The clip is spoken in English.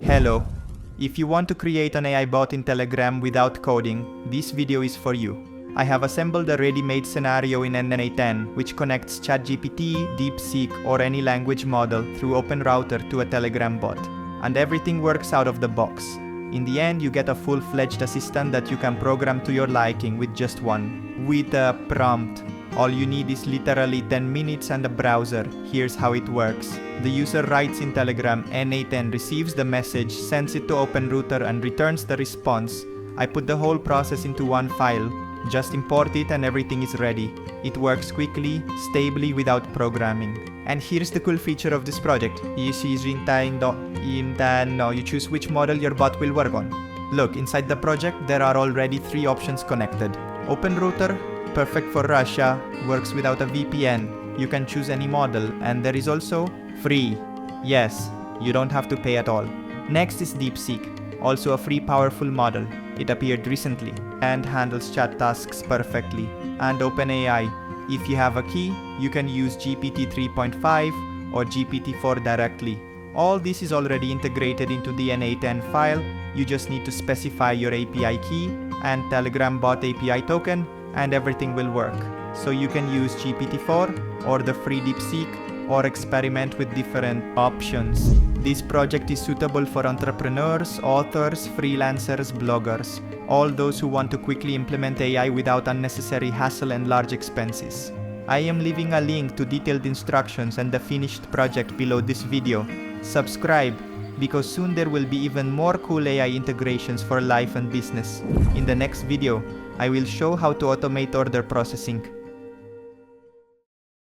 Hello. If you want to create an AI bot in Telegram without coding, this video is for you. I have assembled a ready-made scenario in n8n which connects ChatGPT, DeepSeek or any language model through OpenRouter to a Telegram bot. And everything works out of the box. In the end, you get a full-fledged assistant that you can program to your liking with just with a prompt. All you need is literally 10 minutes and a browser. Here's how it works. The user writes in Telegram, n8n receives the message, sends it to OpenRouter and returns the response. I put the whole process into one file. Just import it and everything is ready. It works quickly, stably without programming. And here's the cool feature of this project. You choose which model your bot will work on. Look, inside the project there are already 3 options connected. OpenRouter, perfect for Russia, works without a VPN. You can choose any model, and there is also free. Yes, you don't have to pay at all. Next is DeepSeek, also a free powerful model. It appeared recently and handles chat tasks perfectly. And OpenAI, if you have a key, you can use GPT 3.5 or GPT-4 directly. All this is already integrated into the n8n file. You just need to specify your API key and Telegram bot API token, and everything will work. So you can use GPT-4 or the free DeepSeek or experiment with different options. This project is suitable for entrepreneurs, authors, freelancers, bloggers, all those who want to quickly implement AI without unnecessary hassle and large expenses. I am leaving a link to detailed instructions and the finished project below this video. Subscribe, because soon there will be even more cool AI integrations for life and business. In the next video, I will show how to automate order processing.